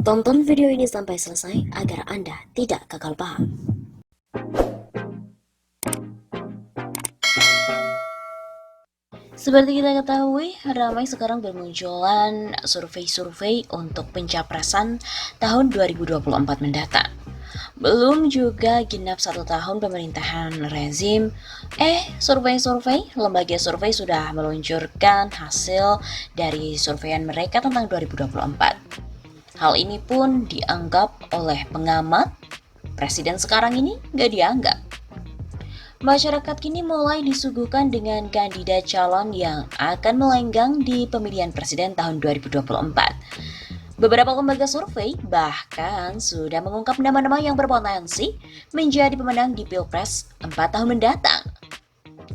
Tonton video ini sampai selesai agar Anda tidak gagal paham. Seperti kita ketahui, ramai sekarang bermunculan survei-survei untuk pencapresan tahun 2024 mendatang. Belum juga genap 1 tahun pemerintahan rezim, survei-survei, lembaga survei sudah meluncurkan hasil dari surveian mereka tentang 2024. Hal ini pun dianggap oleh pengamat, presiden sekarang ini gak dianggap. Masyarakat kini mulai disuguhkan dengan kandidat calon yang akan melenggang di pemilihan presiden tahun 2024. Beberapa lembaga survei bahkan sudah mengungkap nama-nama yang berpotensi menjadi pemenang di Pilpres 4 tahun mendatang.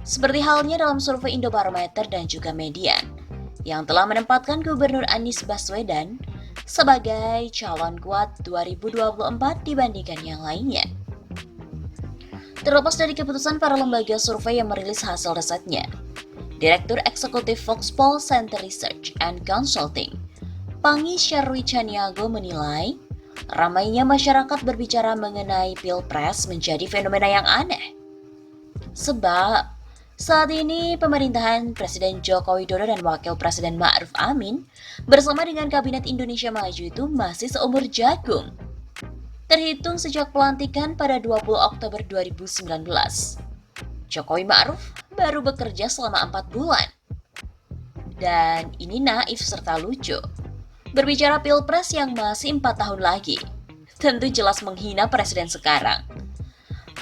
Seperti halnya dalam survei Indobarometer dan juga Median, yang telah menempatkan Gubernur Anies Baswedan sebagai calon kuat 2024 dibandingkan yang lainnya. Terlepas dari keputusan para lembaga survei yang merilis hasil risetnya, Direktur Eksekutif Foxpol Center Research and Consulting, Panggi Syarwi Caniago menilai, ramainya masyarakat berbicara mengenai Pilpres menjadi fenomena yang aneh. Sebab, saat ini pemerintahan Presiden Joko Widodo dan Wakil Presiden Ma'ruf Amin bersama dengan Kabinet Indonesia Maju itu masih seumur jagung. Terhitung sejak pelantikan pada 20 Oktober 2019. Jokowi Ma'ruf baru bekerja selama 4 bulan. Dan ini naif serta lucu. Berbicara Pilpres yang masih 4 tahun lagi, tentu jelas menghina presiden sekarang.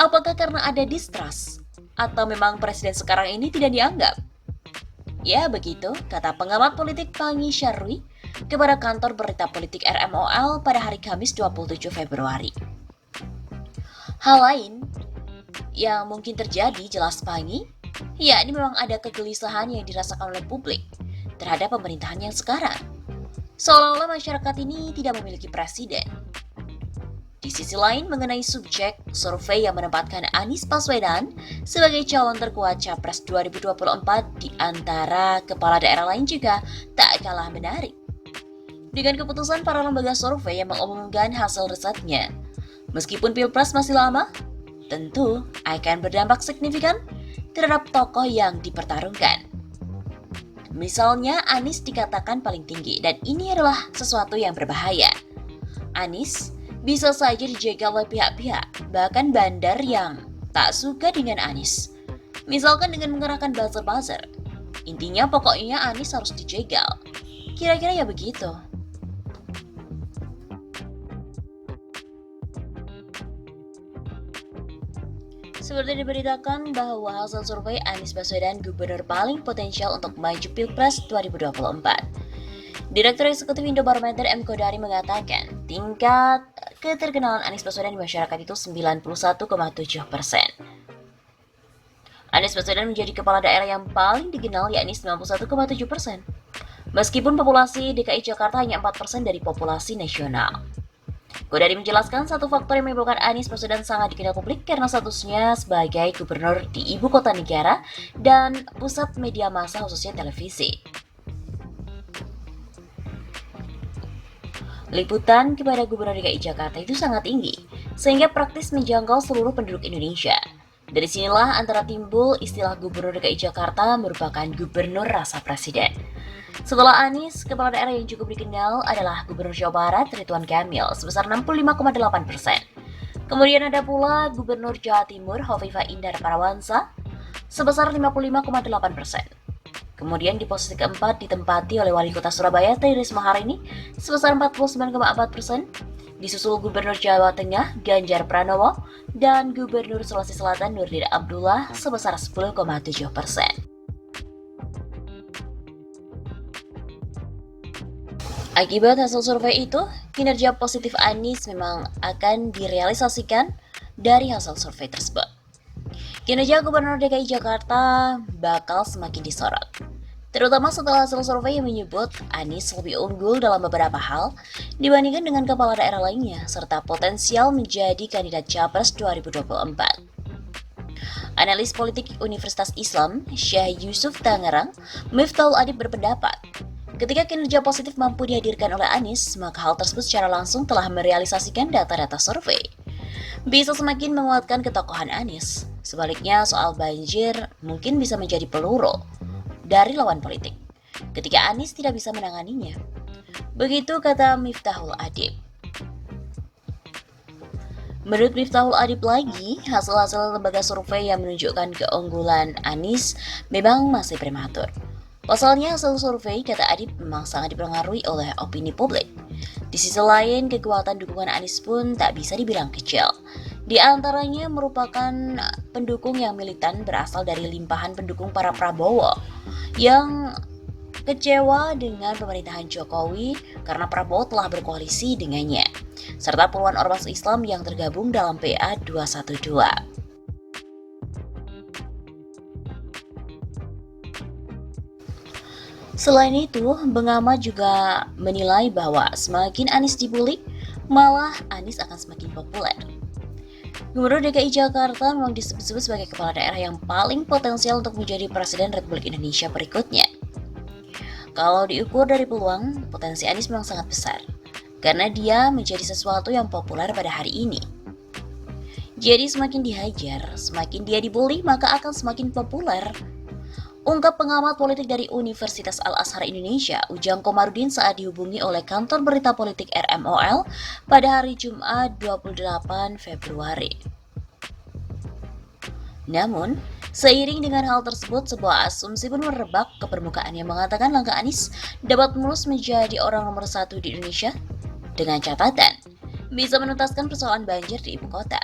Apakah karena ada distrust? Atau memang presiden sekarang ini tidak dianggap? Ya begitu, kata pengamat politik Panggi Syarwi kepada kantor berita politik RMOL pada hari Kamis 27 Februari. Hal lain yang mungkin terjadi, jelas Panggi, ya ini memang ada kegelisahan yang dirasakan oleh publik terhadap pemerintahan yang sekarang. Seolah-olah masyarakat ini tidak memiliki presiden. Di sisi lain, mengenai subjek survei yang menempatkan Anies Baswedan sebagai calon terkuat Capres 2024 di antara kepala daerah lain juga tak kalah menarik. Dengan keputusan para lembaga survei yang mengumumkan hasil risetnya, meskipun Pilpres masih lama, tentu akan berdampak signifikan terhadap tokoh yang dipertarungkan. Misalnya Anies dikatakan paling tinggi dan ini adalah sesuatu yang berbahaya. Anies bisa saja dijegal oleh pihak-pihak, bahkan bandar yang tak suka dengan Anies. Misalkan dengan mengerahkan buzzer-buzzer. Intinya pokoknya Anies harus dijegal. Kira-kira ya begitu. Seperti diberitakan bahwa hasil survei Anies Baswedan gubernur paling potensial untuk maju Pilpres 2024. Direktur Eksekutif Indobarometer M. Kodari mengatakan, tingkat keterkenalan Anies Baswedan di masyarakat itu 91,7%. Anies Baswedan menjadi kepala daerah yang paling dikenal, yakni 91,7%. Meskipun populasi DKI Jakarta hanya 4% dari populasi nasional. Kodari menjelaskan satu faktor yang menyebabkan Anies Baswedan sangat dikenal publik karena statusnya sebagai gubernur di ibu kota negara dan pusat media massa khususnya televisi. Liputan kepada Gubernur DKI Jakarta itu sangat tinggi, sehingga praktis menjangkau seluruh penduduk Indonesia. Dari sinilah antara timbul istilah Gubernur DKI Jakarta merupakan gubernur rasa presiden. Setelah Anies, kepala daerah yang cukup dikenal adalah Gubernur Jawa Barat Ridwan Kamil sebesar 65,8%. Kemudian ada pula Gubernur Jawa Timur Hovifah Indar Parawansa sebesar 55,8%. Kemudian di posisi keempat ditempati oleh Wali Kota Surabaya Tri Risma hari ini sebesar 49,4%, disusul Gubernur Jawa Tengah Ganjar Pranowo dan Gubernur Sulawesi Selatan Nurdin Abdullah sebesar 10,7%. Akibat hasil survei itu, kinerja positif Anies memang akan direalisasikan dari hasil survei tersebut. Kinerja Gubernur DKI Jakarta bakal semakin disorot, terutama setelah hasil survei yang menyebut Anies lebih unggul dalam beberapa hal dibandingkan dengan kepala daerah lainnya, serta potensial menjadi kandidat Capres 2024. Analis politik Universitas Islam, Syekh Yusuf Tangerang, Miftahul Adib berpendapat, Ketika kinerja positif mampu dihadirkan oleh Anies, maka hal tersebut secara langsung telah merealisasikan data-data survei. Bisa semakin menguatkan ketokohan Anies. Sebaliknya, soal banjir mungkin bisa menjadi peluru dari lawan politik ketika Anies tidak bisa menanganinya. Begitu kata Miftahul Adib. Menurut Miftahul Adib lagi, hasil-hasil lembaga survei yang menunjukkan keunggulan Anies memang masih prematur. Pasalnya hasil survei, kata Adib, memang sangat dipengaruhi oleh opini publik. Di sisi lain, kekuatan dukungan Anies pun tak bisa dibilang kecil. Di antaranya merupakan pendukung yang militan berasal dari limpahan pendukung para Prabowo yang kecewa dengan pemerintahan Jokowi karena Prabowo telah berkoalisi dengannya, serta puluhan ormas Islam yang tergabung dalam PA 212. Selain itu, pengamat juga menilai bahwa semakin Anies dibully, malah Anies akan semakin populer. Gubernur DKI Jakarta memang disebut-sebut sebagai kepala daerah yang paling potensial untuk menjadi Presiden Republik Indonesia berikutnya. Kalau diukur dari peluang, potensi Anies memang sangat besar, karena dia menjadi sesuatu yang populer pada hari ini. Jadi semakin dihajar, semakin dia dibully, maka akan semakin populer. Ungkap pengamat politik dari Universitas Al-Azhar Indonesia, Ujang Komarudin saat dihubungi oleh kantor berita politik RMOL pada hari Jumat 28 Februari. Namun, seiring dengan hal tersebut, sebuah asumsi pun merebak ke permukaan yang mengatakan langkah Anies dapat mulus menjadi orang nomor 1 di Indonesia dengan catatan bisa menuntaskan persoalan banjir di ibu kota.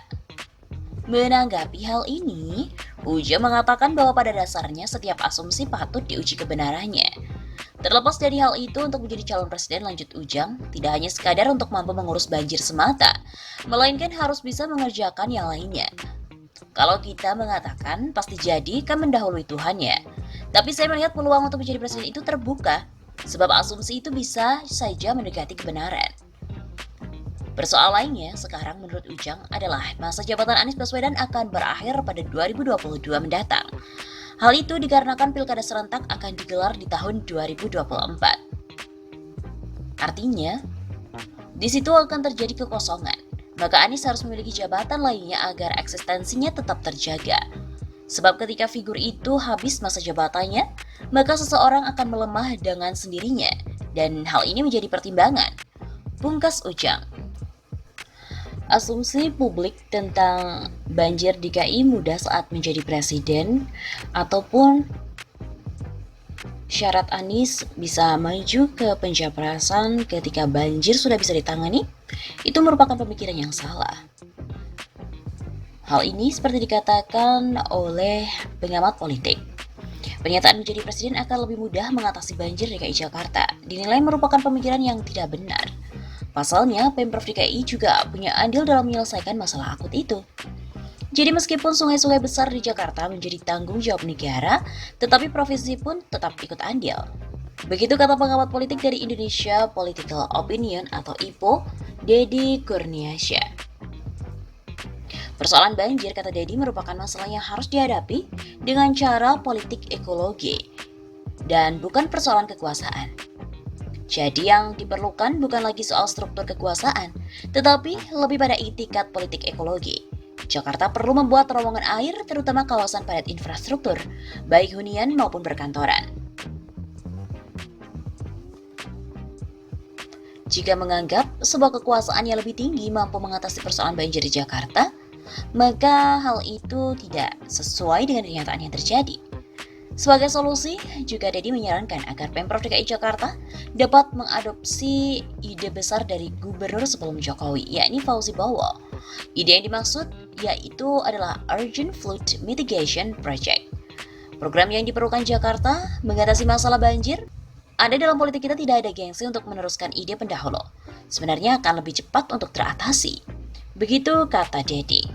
Menanggapi hal ini, Ujang mengatakan bahwa pada dasarnya setiap asumsi patut diuji kebenarannya. Terlepas dari hal itu, untuk menjadi calon presiden, lanjut Ujang, tidak hanya sekadar untuk mampu mengurus banjir semata, melainkan harus bisa mengerjakan yang lainnya. Kalau kita mengatakan pasti jadi, kan mendahului Tuhan ya. Tapi saya melihat peluang untuk menjadi presiden itu terbuka, sebab asumsi itu bisa saja mendekati kebenaran. Persoalannya sekarang menurut Ujang adalah masa jabatan Anies Baswedan akan berakhir pada 2022 mendatang. Hal itu dikarenakan pilkada serentak akan digelar di tahun 2024. Artinya, di situ akan terjadi kekosongan. Maka Anies harus memiliki jabatan lainnya agar eksistensinya tetap terjaga. Sebab ketika figur itu habis masa jabatannya, maka seseorang akan melemah dengan sendirinya. Dan hal ini menjadi pertimbangan. Pungkas Ujang. Asumsi publik tentang banjir DKI mudah saat menjadi presiden ataupun syarat Anies bisa maju ke pencapresan ketika banjir sudah bisa ditangani, itu merupakan pemikiran yang salah. Hal ini seperti dikatakan oleh pengamat politik. Pernyataan menjadi presiden akan lebih mudah mengatasi banjir DKI Jakarta dinilai merupakan pemikiran yang tidak benar. Pasalnya, Pemprov DKI juga punya andil dalam menyelesaikan masalah akut itu. Jadi meskipun sungai-sungai besar di Jakarta menjadi tanggung jawab negara, tetapi provinsi pun tetap ikut andil. Begitu kata pengamat politik dari Indonesia Political Opinion atau IPO, Dedi Kurniasya. Persoalan banjir, kata Dedi, merupakan masalah yang harus dihadapi dengan cara politik ekologi dan bukan persoalan kekuasaan. Jadi yang diperlukan bukan lagi soal struktur kekuasaan, tetapi lebih pada itikat politik ekologi. Jakarta perlu membuat terowongan air, terutama kawasan padat infrastruktur, baik hunian maupun perkantoran. Jika menganggap sebuah kekuasaan yang lebih tinggi mampu mengatasi persoalan banjir di Jakarta, maka hal itu tidak sesuai dengan kenyataan yang terjadi. Sebagai solusi, juga Dedi menyarankan agar Pemprov DKI Jakarta dapat mengadopsi ide besar dari gubernur sebelum Jokowi, yakni Fauzi Bowo. Ide yang dimaksud yaitu adalah Urgent Flood Mitigation Project. Program yang diperlukan Jakarta mengatasi masalah banjir. Ada dalam politik kita tidak ada gengsi untuk meneruskan ide pendahulu. Sebenarnya akan lebih cepat untuk teratasi. Begitu kata Dedi.